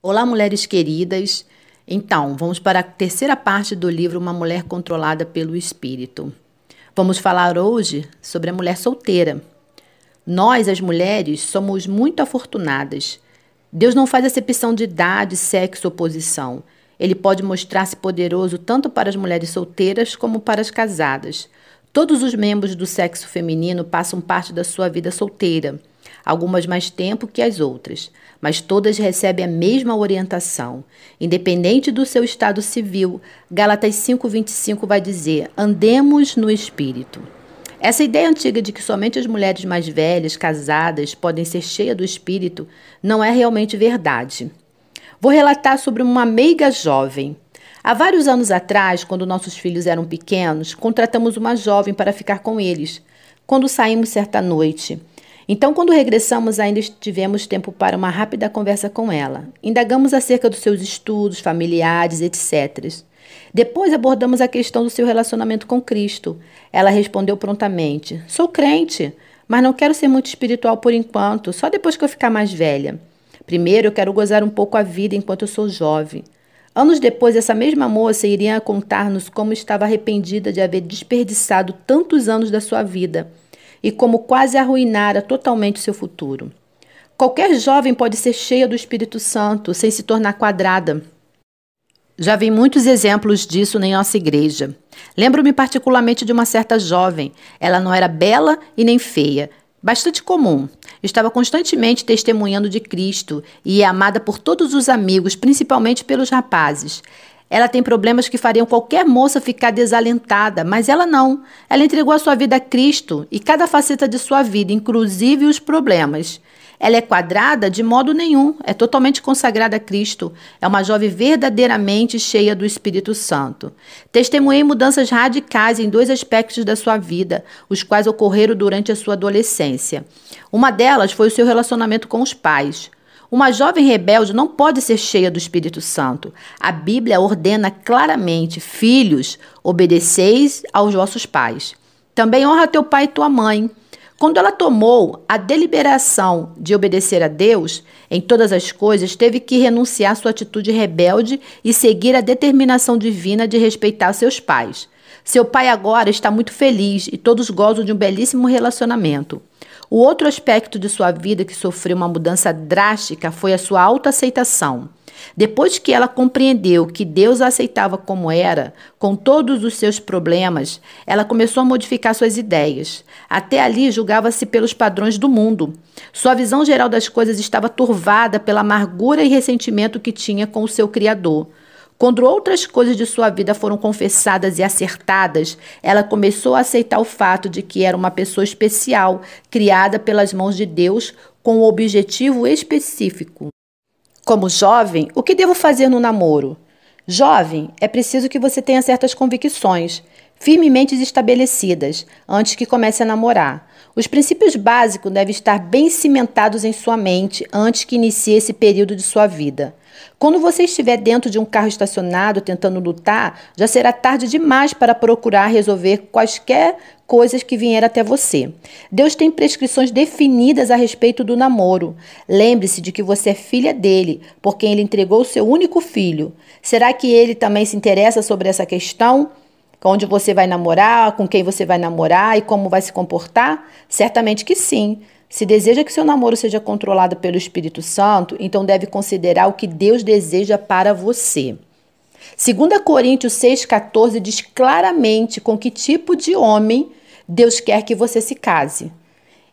Olá, mulheres queridas. Então, vamos para a terceira parte do livro Uma Mulher Controlada pelo Espírito. Vamos falar hoje sobre a mulher solteira. Nós, as mulheres, somos muito afortunadas. Deus não faz acepção de idade, sexo ou posição. Ele pode mostrar-se poderoso tanto para as mulheres solteiras como para as casadas. Todos os membros do sexo feminino passam parte da sua vida solteira, algumas mais tempo que as outras, mas todas recebem a mesma orientação. Independente do seu estado civil, Gálatas 5:25 vai dizer: andemos no Espírito. Essa ideia antiga de que somente as mulheres mais velhas, casadas, podem ser cheias do Espírito, não é realmente verdade. Vou relatar sobre uma meiga jovem. Há vários anos atrás, quando nossos filhos eram pequenos, contratamos uma jovem para ficar com eles, quando saímos certa noite. Então, quando regressamos, ainda tivemos tempo para uma rápida conversa com ela. Indagamos acerca dos seus estudos, familiares, etc. Depois abordamos a questão do seu relacionamento com Cristo. Ela respondeu prontamente: sou crente, mas não quero ser muito espiritual por enquanto, só depois que eu ficar mais velha. Primeiro, eu quero gozar um pouco a vida enquanto eu sou jovem. Anos depois, essa mesma moça iria contar-nos como estava arrependida de haver desperdiçado tantos anos da sua vida e como quase arruinara totalmente seu futuro. Qualquer jovem pode ser cheia do Espírito Santo sem se tornar quadrada. Já vi muitos exemplos disso em nossa igreja. Lembro-me particularmente de uma certa jovem. Ela não era bela e nem feia, bastante comum. Estava constantemente testemunhando de Cristo e é amada por todos os amigos, principalmente pelos rapazes. Ela tem problemas que fariam qualquer moça ficar desalentada, mas ela não. Ela entregou a sua vida a Cristo e cada faceta de sua vida, inclusive os problemas. Ela é quadrada de modo nenhum, é totalmente consagrada a Cristo. É uma jovem verdadeiramente cheia do Espírito Santo. Testemunhei mudanças radicais em dois aspectos da sua vida, os quais ocorreram durante a sua adolescência. Uma delas foi o seu relacionamento com os pais. Uma jovem rebelde não pode ser cheia do Espírito Santo. A Bíblia ordena claramente: filhos, obedeceis aos vossos pais. Também honra teu pai e tua mãe. Quando ela tomou a deliberação de obedecer a Deus em todas as coisas, teve que renunciar à sua atitude rebelde e seguir a determinação divina de respeitar seus pais. Seu pai agora está muito feliz e todos gozam de um belíssimo relacionamento. O outro aspecto de sua vida que sofreu uma mudança drástica foi a sua autoaceitação. Depois que ela compreendeu que Deus a aceitava como era, com todos os seus problemas, ela começou a modificar suas ideias. Até ali julgava-se pelos padrões do mundo. Sua visão geral das coisas estava turvada pela amargura e ressentimento que tinha com o seu Criador. Quando outras coisas de sua vida foram confessadas e acertadas, ela começou a aceitar o fato de que era uma pessoa especial, criada pelas mãos de Deus com um objetivo específico. Como jovem, o que devo fazer no namoro? Jovem, é preciso que você tenha certas convicções, firmemente estabelecidas, antes que comece a namorar. Os princípios básicos devem estar bem cimentados em sua mente antes que inicie esse período de sua vida. Quando você estiver dentro de um carro estacionado tentando lutar, já será tarde demais para procurar resolver quaisquer coisas que vieram até você. Deus tem prescrições definidas a respeito do namoro. Lembre-se de que você é filha dele, por quem ele entregou o seu único filho. Será que ele também se interessa sobre essa questão? Onde você vai namorar, com quem você vai namorar e como vai se comportar? Certamente que sim. Se deseja que seu namoro seja controlado pelo Espírito Santo, então deve considerar o que Deus deseja para você. 2 Coríntios 6,14 diz claramente com que tipo de homem Deus quer que você se case.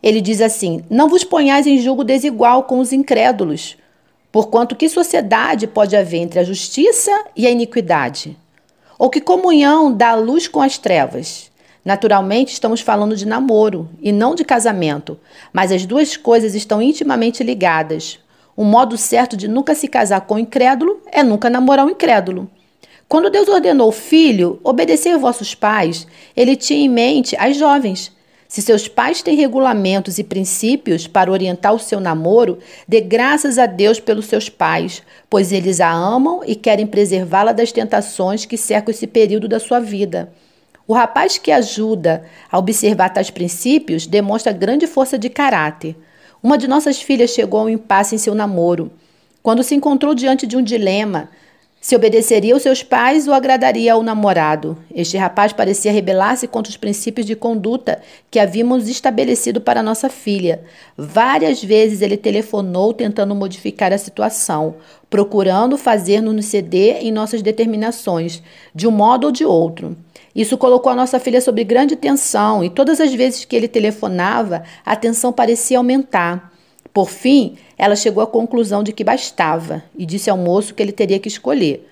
Ele diz assim: não vos ponhais em julgo desigual com os incrédulos, porquanto que sociedade pode haver entre a justiça e a iniquidade? Ou que comunhão dá a luz com as trevas? Naturalmente, estamos falando de namoro e não de casamento, mas as duas coisas estão intimamente ligadas. O modo certo de nunca se casar com o incrédulo é nunca namorar o incrédulo. Quando Deus ordenou: filho, obedecei aos vossos pais, ele tinha em mente as jovens. Se seus pais têm regulamentos e princípios para orientar o seu namoro, dê graças a Deus pelos seus pais, pois eles a amam e querem preservá-la das tentações que cercam esse período da sua vida. O rapaz que ajuda a observar tais princípios demonstra grande força de caráter. Uma de nossas filhas chegou a um impasse em seu namoro. Quando se encontrou diante de um dilema, se obedeceria aos seus pais ou agradaria ao namorado. Este rapaz parecia rebelar-se contra os princípios de conduta que havíamos estabelecido para nossa filha. Várias vezes ele telefonou tentando modificar a situação, procurando fazer-nos ceder em nossas determinações, de um modo ou de outro. Isso colocou a nossa filha sob grande tensão e todas as vezes que ele telefonava, a tensão parecia aumentar. Por fim, ela chegou à conclusão de que bastava e disse ao moço que ele teria que escolher.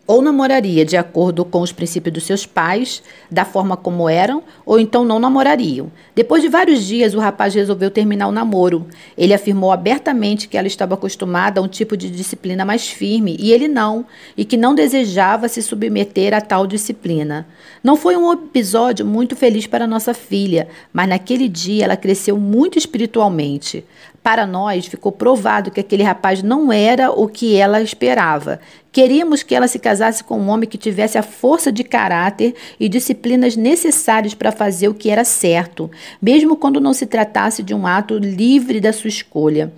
Ou namoraria de acordo com os princípios dos seus pais, da forma como eram, ou então não namorariam. Depois de vários dias, o rapaz resolveu terminar o namoro. Ele afirmou abertamente que ela estava acostumada a um tipo de disciplina mais firme e ele não, e que não desejava se submeter a tal disciplina. Não foi um episódio muito feliz para nossa filha, mas naquele dia ela cresceu muito espiritualmente. Para nós, ficou provado que aquele rapaz não era o que ela esperava. Queríamos que ela se casasse com um homem que tivesse a força de caráter e disciplinas necessárias para fazer o que era certo, mesmo quando não se tratasse de um ato livre da sua escolha.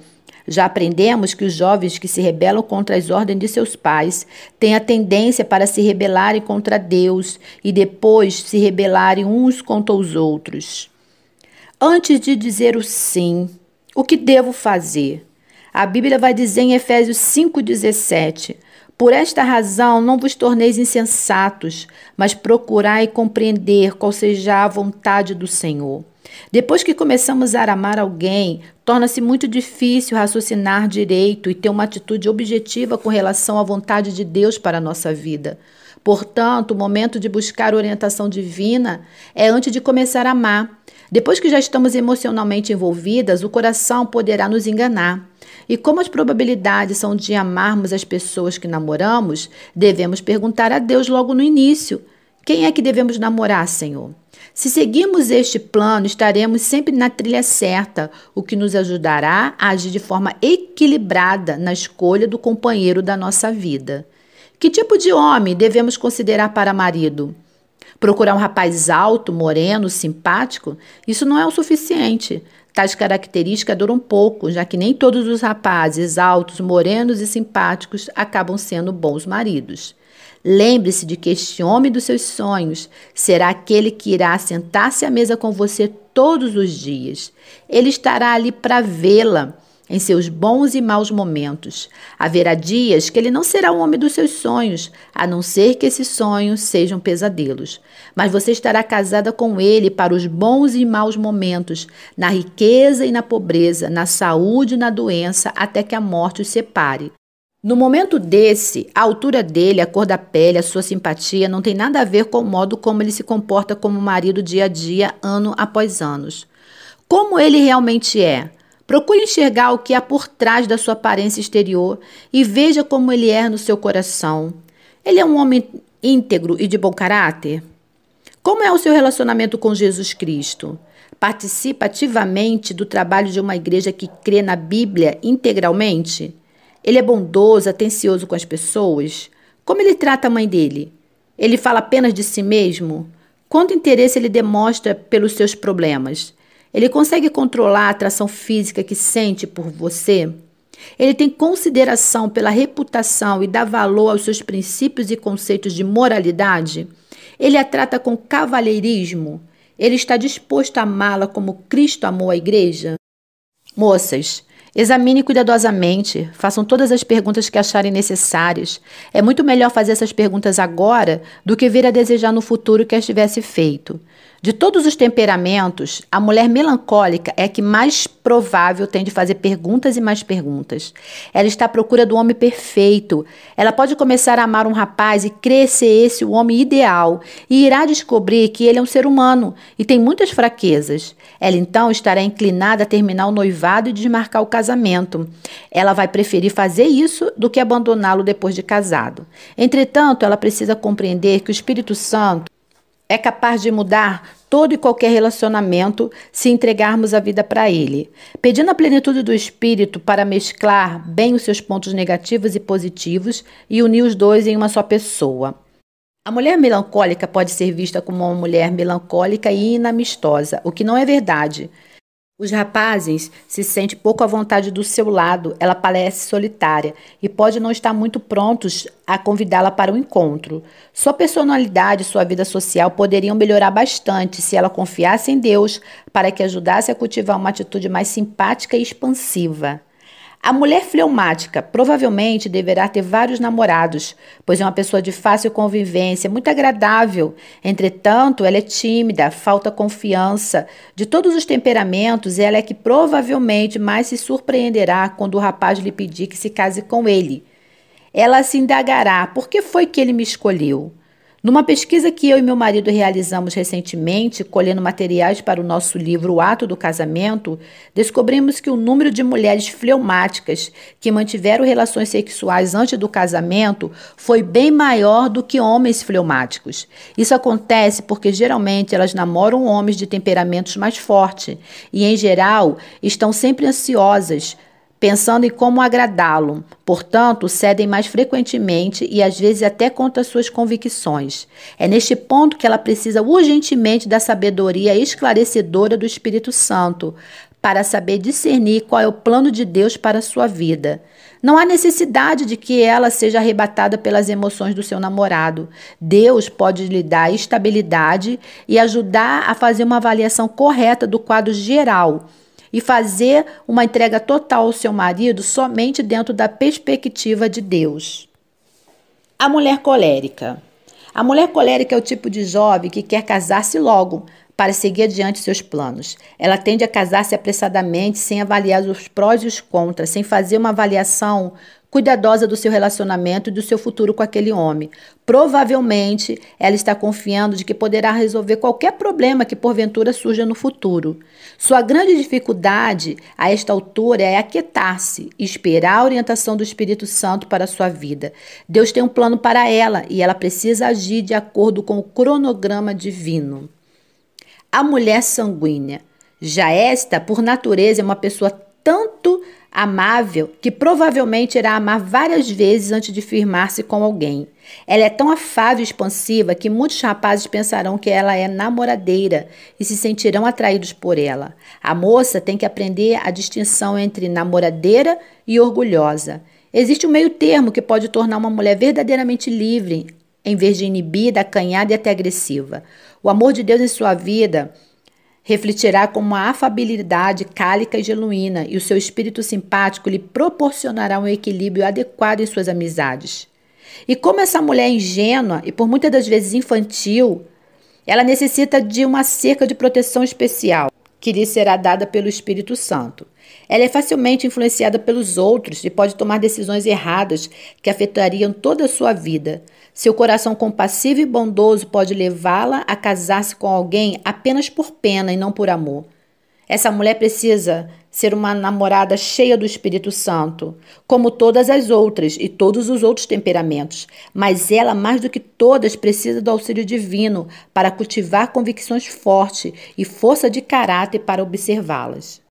Já aprendemos que os jovens que se rebelam contra as ordens de seus pais têm a tendência para se rebelarem contra Deus e depois se rebelarem uns contra os outros. Antes de dizer o sim, o que devo fazer? A Bíblia vai dizer em Efésios 5,17: por esta razão não vos torneis insensatos, mas procurai compreender qual seja a vontade do Senhor. Depois que começamos a amar alguém, torna-se muito difícil raciocinar direito e ter uma atitude objetiva com relação à vontade de Deus para a nossa vida. Portanto, o momento de buscar orientação divina é antes de começar a amar. Depois que já estamos emocionalmente envolvidas, o coração poderá nos enganar. E como as probabilidades são de amarmos as pessoas que namoramos, devemos perguntar a Deus logo no início: quem é que devemos namorar, Senhor? Se seguirmos este plano, estaremos sempre na trilha certa, o que nos ajudará a agir de forma equilibrada na escolha do companheiro da nossa vida. Que tipo de homem devemos considerar para marido? Procurar um rapaz alto, moreno, simpático? Isso não é o suficiente. Tais características duram pouco, já que nem todos os rapazes altos, morenos e simpáticos acabam sendo bons maridos. Lembre-se de que este homem dos seus sonhos será aquele que irá sentar-se à mesa com você todos os dias. Ele estará ali para vê-la em seus bons e maus momentos. Haverá dias que ele não será o homem dos seus sonhos, a não ser que esses sonhos sejam pesadelos. Mas você estará casada com ele para os bons e maus momentos, na riqueza e na pobreza, na saúde e na doença, até que a morte os separe. No momento desse, a altura dele, a cor da pele, a sua simpatia não tem nada a ver com o modo como ele se comporta como marido dia a dia, ano após ano. Como ele realmente é? Procure enxergar o que há por trás da sua aparência exterior e veja como ele é no seu coração. Ele é um homem íntegro e de bom caráter? Como é o seu relacionamento com Jesus Cristo? Participa ativamente do trabalho de uma igreja que crê na Bíblia integralmente? Ele é bondoso, atencioso com as pessoas? Como ele trata a mãe dele? Ele fala apenas de si mesmo? Quanto interesse ele demonstra pelos seus problemas? Ele consegue controlar a atração física que sente por você? Ele tem consideração pela reputação e dá valor aos seus princípios e conceitos de moralidade? Ele a trata com cavalheirismo? Ele está disposto a amá-la como Cristo amou a igreja? Moças, examine cuidadosamente, façam todas as perguntas que acharem necessárias. É muito melhor fazer essas perguntas agora do que vir a desejar no futuro que as tivesse feito. De todos os temperamentos, a mulher melancólica é a que mais provável tem de fazer perguntas e mais perguntas. Ela está à procura do homem perfeito. Ela pode começar a amar um rapaz e crer ser esse o homem ideal e irá descobrir que ele é um ser humano e tem muitas fraquezas. Ela então estará inclinada a terminar o noivado e desmarcar o casamento. Ela vai preferir fazer isso do que abandoná-lo depois de casado. Entretanto, ela precisa compreender que o Espírito Santo é capaz de mudar todo e qualquer relacionamento se entregarmos a vida para ele, pedindo a plenitude do Espírito para mesclar bem os seus pontos negativos e positivos e unir os dois em uma só pessoa. A mulher melancólica pode ser vista como uma mulher melancólica e inamistosa, o que não é verdade. Os rapazes se sentem pouco à vontade do seu lado, ela parece solitária e pode não estar muito prontos a convidá-la para o encontro. Sua personalidade e sua vida social poderiam melhorar bastante se ela confiasse em Deus para que ajudasse a cultivar uma atitude mais simpática e expansiva. A mulher fleumática provavelmente deverá ter vários namorados, pois é uma pessoa de fácil convivência, muito agradável. Entretanto, ela é tímida, falta confiança. De todos os temperamentos, ela é que provavelmente mais se surpreenderá quando o rapaz lhe pedir que se case com ele. Ela se indagará: por que foi que ele me escolheu? Numa pesquisa que eu e meu marido realizamos recentemente, colhendo materiais para o nosso livro O Ato do Casamento, descobrimos que o número de mulheres fleumáticas que mantiveram relações sexuais antes do casamento foi bem maior do que homens fleumáticos. Isso acontece porque geralmente elas namoram homens de temperamentos mais fortes e, em geral, estão sempre ansiosas, pensando em como agradá-lo. Portanto, cedem mais frequentemente e às vezes até contra suas convicções. É neste ponto que ela precisa urgentemente da sabedoria esclarecedora do Espírito Santo para saber discernir qual é o plano de Deus para a sua vida. Não há necessidade de que ela seja arrebatada pelas emoções do seu namorado. Deus pode lhe dar estabilidade e ajudar a fazer uma avaliação correta do quadro geral e fazer uma entrega total ao seu marido somente dentro da perspectiva de Deus. A mulher colérica. A mulher colérica é o tipo de jovem que quer casar-se logo para seguir adiante seus planos. Ela tende a casar-se apressadamente, sem avaliar os prós e os contras, sem fazer uma avaliação cuidadosa do seu relacionamento e do seu futuro com aquele homem. Provavelmente, ela está confiando de que poderá resolver qualquer problema que porventura surja no futuro. Sua grande dificuldade a esta altura é aquietar-se e esperar a orientação do Espírito Santo para a sua vida. Deus tem um plano para ela e ela precisa agir de acordo com o cronograma divino. A mulher sanguínea. Já esta, por natureza, é uma pessoa tanto amável que provavelmente irá amar várias vezes antes de firmar-se com alguém. Ela é tão afável e expansiva que muitos rapazes pensarão que ela é namoradeira e se sentirão atraídos por ela. A moça tem que aprender a distinção entre namoradeira e orgulhosa. Existe um meio termo que pode tornar uma mulher verdadeiramente livre, em vez de inibida, acanhada e até agressiva. O amor de Deus em sua vida refletirá com uma afabilidade cálica e genuína, e o seu espírito simpático lhe proporcionará um equilíbrio adequado em suas amizades. E como essa mulher é ingênua e por muitas das vezes infantil, ela necessita de uma cerca de proteção especial, que lhe será dada pelo Espírito Santo. Ela é facilmente influenciada pelos outros e pode tomar decisões erradas que afetariam toda a sua vida. Seu coração compassivo e bondoso pode levá-la a casar-se com alguém apenas por pena e não por amor. Essa mulher precisa ser uma namorada cheia do Espírito Santo, como todas as outras e todos os outros temperamentos. Mas ela, mais do que todas, precisa do auxílio divino para cultivar convicções fortes e força de caráter para observá-las.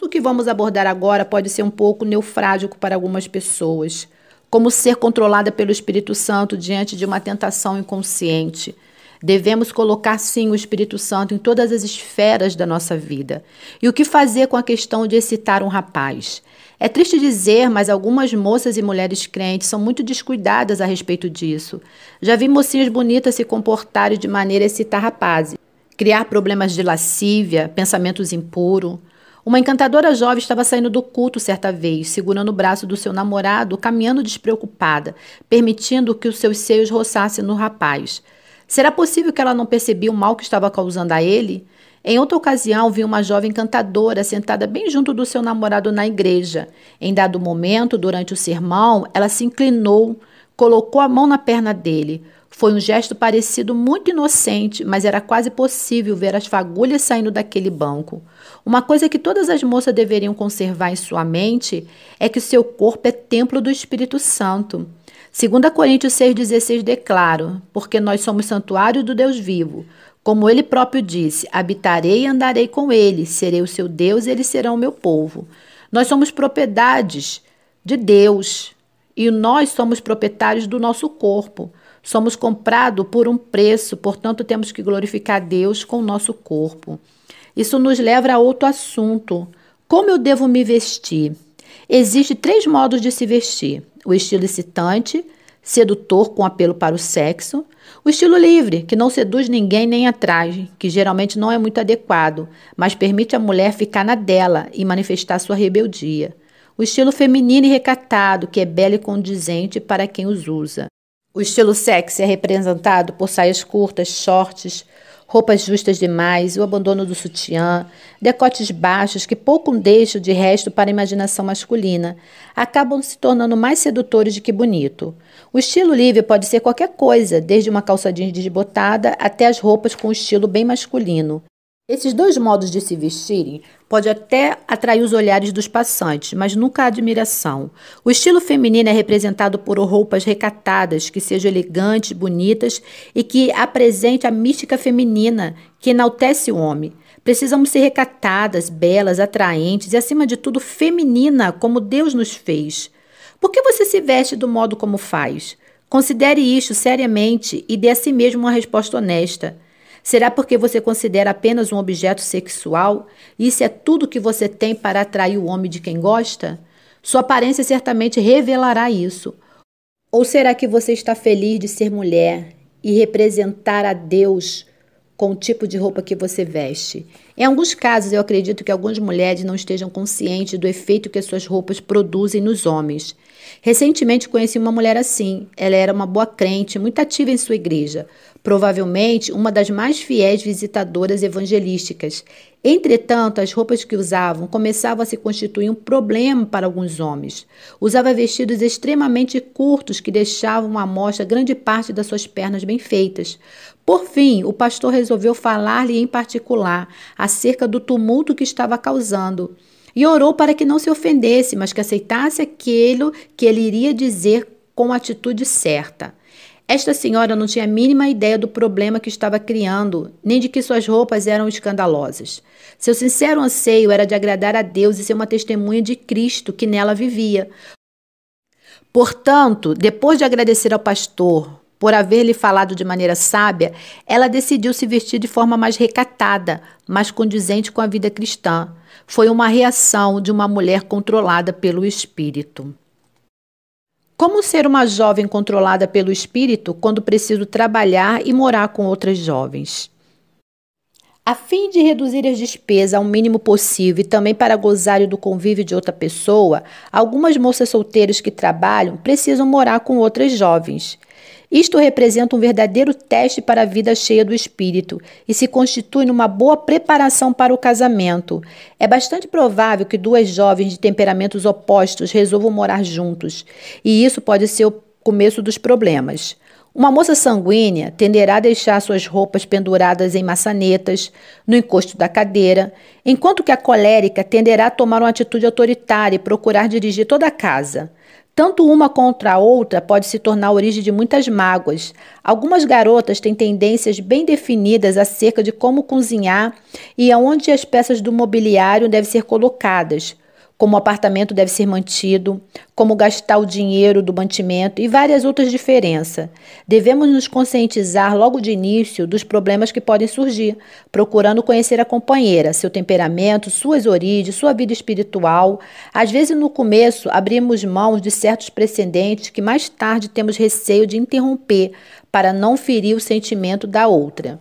O que vamos abordar agora pode ser um pouco neufrágico para algumas pessoas, como ser controlada pelo Espírito Santo diante de uma tentação inconsciente. Devemos colocar, sim, o Espírito Santo em todas as esferas da nossa vida. E o que fazer com a questão de excitar um rapaz? É triste dizer, mas algumas moças e mulheres crentes são muito descuidadas a respeito disso. Já vi mocinhas bonitas se comportarem de maneira a excitar rapazes, criar problemas de lascívia, pensamentos impuros. Uma encantadora jovem estava saindo do culto certa vez, segurando o braço do seu namorado, caminhando despreocupada, permitindo que os seus seios roçassem no rapaz. Será possível que ela não percebia o mal que estava causando a ele? Em outra ocasião, vi uma jovem encantadora sentada bem junto do seu namorado na igreja. Em dado momento, durante o sermão, ela se inclinou, colocou a mão na perna dele. Foi um gesto parecido muito inocente, mas era quase possível ver as fagulhas saindo daquele banco. Uma coisa que todas as moças deveriam conservar em sua mente é que seu corpo é templo do Espírito Santo. 2 Coríntios 6,16 declara: porque nós somos santuário do Deus vivo. Como ele próprio disse: habitarei e andarei com ele, serei o seu Deus e eles serão o meu povo. Nós somos propriedades de Deus e nós somos proprietários do nosso corpo. Somos comprados por um preço, portanto temos que glorificar Deus com o nosso corpo. Isso nos leva a outro assunto. Como eu devo me vestir? Existem 3 modos de se vestir: o estilo excitante, sedutor com apelo para o sexo; o estilo livre, que não seduz ninguém nem atrai, que geralmente não é muito adequado, mas permite à mulher ficar na dela e manifestar sua rebeldia; o estilo feminino e recatado, que é belo e condizente para quem os usa. O estilo sexy é representado por saias curtas, shorts, roupas justas demais, o abandono do sutiã, decotes baixos que pouco deixam de resto para a imaginação masculina, acabam se tornando mais sedutores do que bonito. O estilo livre pode ser qualquer coisa, desde uma calça jeans desbotada até as roupas com estilo bem masculino. Esses 2 modos de se vestirem pode até atrair os olhares dos passantes, mas nunca a admiração. O estilo feminino é representado por roupas recatadas, que sejam elegantes, bonitas e que apresentem a mística feminina, que enaltece o homem. Precisamos ser recatadas, belas, atraentes e, acima de tudo, feminina, como Deus nos fez. Por que você se veste do modo como faz? Considere isto seriamente e dê a si mesmo uma resposta honesta. Será porque você considera apenas um objeto sexual? Isso é tudo que você tem para atrair o homem de quem gosta? Sua aparência certamente revelará isso. Ou será que você está feliz de ser mulher e representar a Deus com o tipo de roupa que você veste? Em alguns casos, eu acredito que algumas mulheres não estejam conscientes do efeito que as suas roupas produzem nos homens. Recentemente conheci uma mulher assim. Ela era uma boa crente, muito ativa em sua igreja, provavelmente uma das mais fiéis visitadoras evangelísticas. Entretanto, as roupas que usavam começavam a se constituir um problema para alguns homens. Usava vestidos extremamente curtos que deixavam à mostra grande parte das suas pernas bem feitas. Por fim, o pastor resolveu falar-lhe em particular acerca do tumulto que estava causando e orou para que não se ofendesse, mas que aceitasse aquilo que ele iria dizer com a atitude certa. Esta senhora não tinha a mínima ideia do problema que estava criando, nem de que suas roupas eram escandalosas. Seu sincero anseio era de agradar a Deus e ser uma testemunha de Cristo que nela vivia. Portanto, depois de agradecer ao pastor por haver lhe falado de maneira sábia, ela decidiu se vestir de forma mais recatada, mais condizente com a vida cristã. Foi uma reação de uma mulher controlada pelo Espírito. Como ser uma jovem controlada pelo Espírito quando preciso trabalhar e morar com outras jovens? A fim de reduzir as despesas ao mínimo possível e também para gozar do convívio de outra pessoa, algumas moças solteiras que trabalham precisam morar com outras jovens. Isto representa um verdadeiro teste para a vida cheia do Espírito e se constitui numa boa preparação para o casamento. É bastante provável que 2 jovens de temperamentos opostos resolvam morar juntos, e isso pode ser o começo dos problemas. Uma moça sanguínea tenderá a deixar suas roupas penduradas em maçanetas, no encosto da cadeira, enquanto que a colérica tenderá a tomar uma atitude autoritária e procurar dirigir toda a casa. Tanto uma contra a outra pode se tornar a origem de muitas mágoas. Algumas garotas têm tendências bem definidas acerca de como cozinhar e aonde as peças do mobiliário devem ser colocadas, como o apartamento deve ser mantido, como gastar o dinheiro do mantimento e várias outras diferenças. Devemos nos conscientizar logo de início dos problemas que podem surgir, procurando conhecer a companheira, seu temperamento, suas origens, sua vida espiritual. Às vezes, no começo, abrimos mãos de certos precedentes que mais tarde temos receio de interromper para não ferir o sentimento da outra.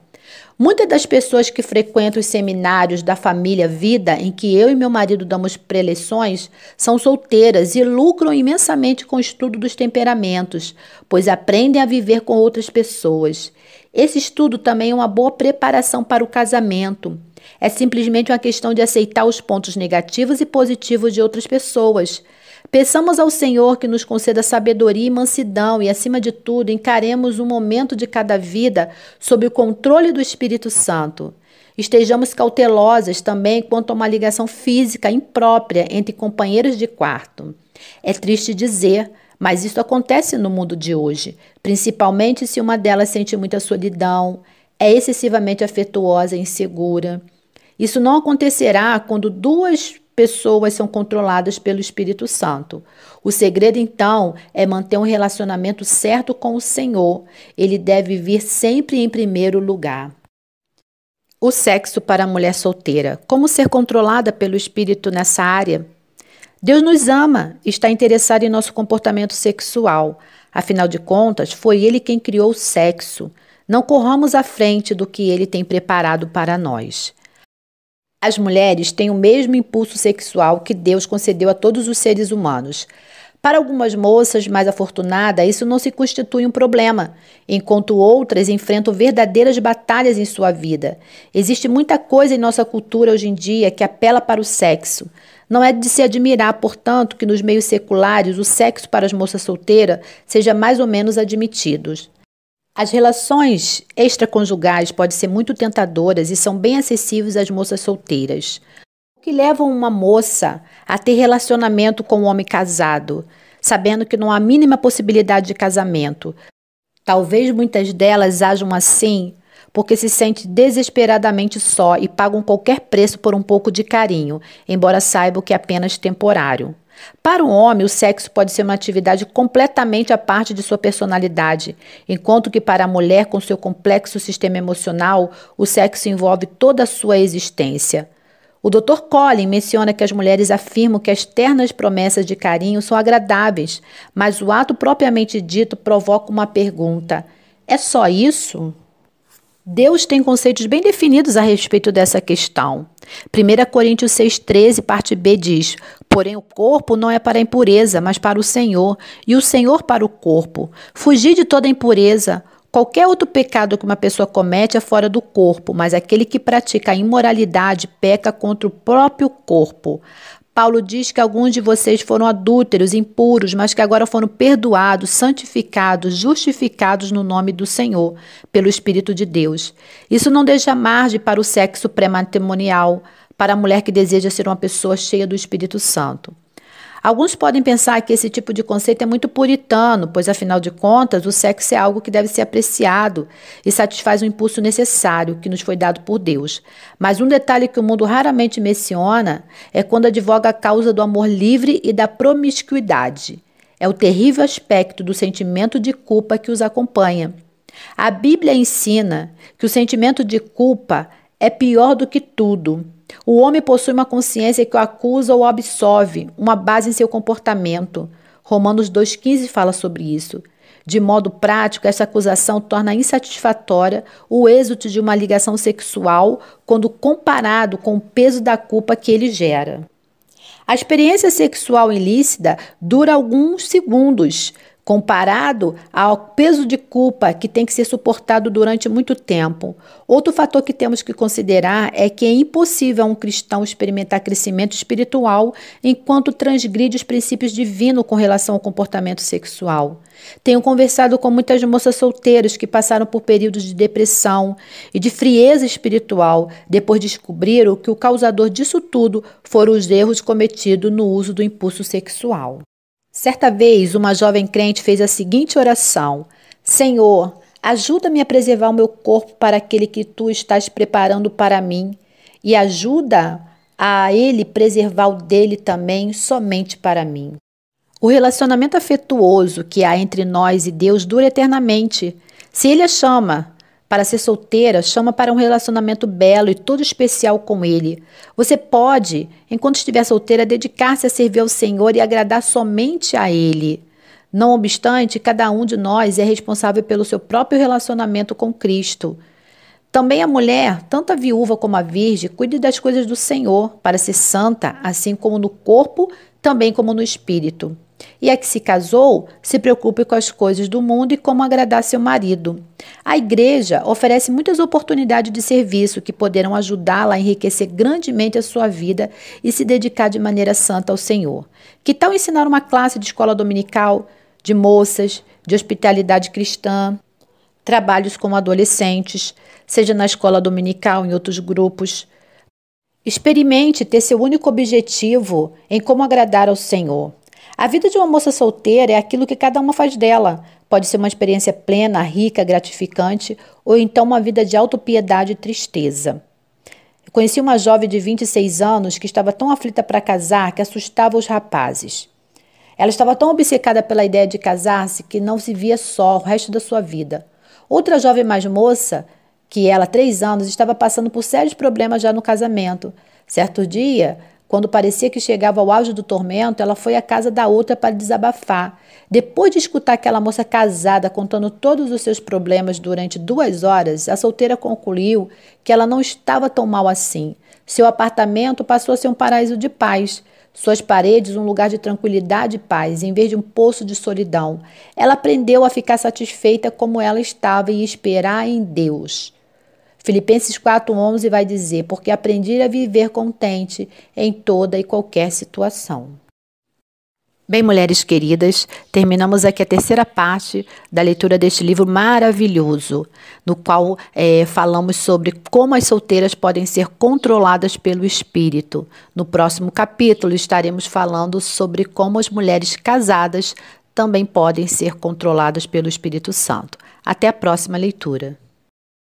Muitas das pessoas que frequentam os seminários da família Vida, em que eu e meu marido damos preleções, são solteiras e lucram imensamente com o estudo dos temperamentos, pois aprendem a viver com outras pessoas. Esse estudo também é uma boa preparação para o casamento. É simplesmente uma questão de aceitar os pontos negativos e positivos de outras pessoas. Peçamos ao Senhor que nos conceda sabedoria e mansidão e, acima de tudo, encaremos um momento de cada vida sob o controle do Espírito Santo. Estejamos cautelosas também quanto a uma ligação física imprópria entre companheiros de quarto. É triste dizer, mas isso acontece no mundo de hoje, principalmente se uma delas sente muita solidão, é excessivamente afetuosa e insegura. Isso não acontecerá quando 2 pessoas são controladas pelo Espírito Santo. O segredo, então, é manter um relacionamento certo com o Senhor. Ele deve vir sempre em primeiro lugar. O sexo para a mulher solteira. Como ser controlada pelo espírito nessa área? Deus nos ama e está interessado em nosso comportamento sexual. Afinal de contas, foi Ele quem criou o sexo. Não corramos à frente do que Ele tem preparado para nós. As mulheres têm o mesmo impulso sexual que Deus concedeu a todos os seres humanos. Para algumas moças mais afortunadas, isso não se constitui um problema, enquanto outras enfrentam verdadeiras batalhas em sua vida. Existe muita coisa em nossa cultura hoje em dia que apela para o sexo. Não é de se admirar, portanto, que nos meios seculares o sexo para as moças solteiras seja mais ou menos admitido. As relações extraconjugais podem ser muito tentadoras e são bem acessíveis às moças solteiras. O que leva uma moça a ter relacionamento com um homem casado, sabendo que não há a mínima possibilidade de casamento? Talvez muitas delas ajam assim porque se sentem desesperadamente só e pagam qualquer preço por um pouco de carinho, embora saibam que é apenas temporário. Para o homem, o sexo pode ser uma atividade completamente à parte de sua personalidade, enquanto que para a mulher, com seu complexo sistema emocional, o sexo envolve toda a sua existência. O Dr. Collins menciona que as mulheres afirmam que as ternas promessas de carinho são agradáveis, mas o ato propriamente dito provoca uma pergunta: é só isso? Deus tem conceitos bem definidos a respeito dessa questão. 1 Coríntios 6,13, parte B diz: porém o corpo não é para a impureza, mas para o Senhor, e o Senhor para o corpo. Fugir de toda impureza. Qualquer outro pecado que uma pessoa comete é fora do corpo, mas aquele que pratica a imoralidade peca contra o próprio corpo. Paulo diz que alguns de vocês foram adúlteros, impuros, mas que agora foram perdoados, santificados, justificados no nome do Senhor, pelo Espírito de Deus. Isso não deixa margem para o sexo pré-matrimonial, para a mulher que deseja ser uma pessoa cheia do Espírito Santo. Alguns podem pensar que esse tipo de conceito é muito puritano, pois, afinal de contas, o sexo é algo que deve ser apreciado e satisfaz o impulso necessário que nos foi dado por Deus. Mas um detalhe que o mundo raramente menciona é quando advoga a causa do amor livre e da promiscuidade. É o terrível aspecto do sentimento de culpa que os acompanha. A Bíblia ensina que o sentimento de culpa é pior do que tudo. O homem possui uma consciência que o acusa ou absolve, uma base em seu comportamento. Romanos 2,15 fala sobre isso. De modo prático, essa acusação torna insatisfatória o êxito de uma ligação sexual quando comparado com o peso da culpa que ele gera. A experiência sexual ilícita dura alguns segundos, comparado ao peso de culpa que tem que ser suportado durante muito tempo. Outro fator que temos que considerar é que é impossível a um cristão experimentar crescimento espiritual enquanto transgride os princípios divinos com relação ao comportamento sexual. Tenho conversado com muitas moças solteiras que passaram por períodos de depressão e de frieza espiritual, depois descobriram que o causador disso tudo foram os erros cometidos no uso do impulso sexual. Certa vez, uma jovem crente fez a seguinte oração: Senhor, ajuda-me a preservar o meu corpo para aquele que tu estás preparando para mim e ajuda a ele preservar o dele também somente para mim. O relacionamento afetuoso que há entre nós e Deus dura eternamente. Se Ele a chama para ser solteira, chama para um relacionamento belo e todo especial com Ele. Você pode, enquanto estiver solteira, dedicar-se a servir ao Senhor e agradar somente a Ele. Não obstante, cada um de nós é responsável pelo seu próprio relacionamento com Cristo. Também a mulher, tanto a viúva como a virgem, cuide das coisas do Senhor para ser santa, assim como no corpo, também como no espírito. E a que se casou, se preocupe com as coisas do mundo e como agradar seu marido. A igreja oferece muitas oportunidades de serviço que poderão ajudá-la a enriquecer grandemente a sua vida e se dedicar de maneira santa ao Senhor. Que tal ensinar uma classe de escola dominical, de moças, de hospitalidade cristã, trabalhos com adolescentes, seja na escola dominical, em outros grupos? Experimente ter seu único objetivo em como agradar ao Senhor. A vida de uma moça solteira é aquilo que cada uma faz dela. Pode ser uma experiência plena, rica, gratificante, ou então uma vida de autopiedade e tristeza. Eu conheci uma jovem de 26 anos que estava tão aflita para casar que assustava os rapazes. Ela estava tão obcecada pela ideia de casar-se que não se via só o resto da sua vida. Outra jovem mais moça que ela, há 3 anos, estava passando por sérios problemas já no casamento. Certo dia, quando parecia que chegava ao auge do tormento, ela foi à casa da outra para desabafar. Depois de escutar aquela moça casada contando todos os seus problemas durante 2 horas, a solteira concluiu que ela não estava tão mal assim. Seu apartamento passou a ser um paraíso de paz. Suas paredes, um lugar de tranquilidade e paz, em vez de um poço de solidão. Ela aprendeu a ficar satisfeita como ela estava e esperar em Deus. Filipenses 4:11 vai dizer, porque aprendi a viver contente em toda e qualquer situação. Bem, mulheres queridas, terminamos aqui a terceira parte da leitura deste livro maravilhoso, no qual falamos sobre como as solteiras podem ser controladas pelo Espírito. No próximo capítulo estaremos falando sobre como as mulheres casadas também podem ser controladas pelo Espírito Santo. Até a próxima leitura.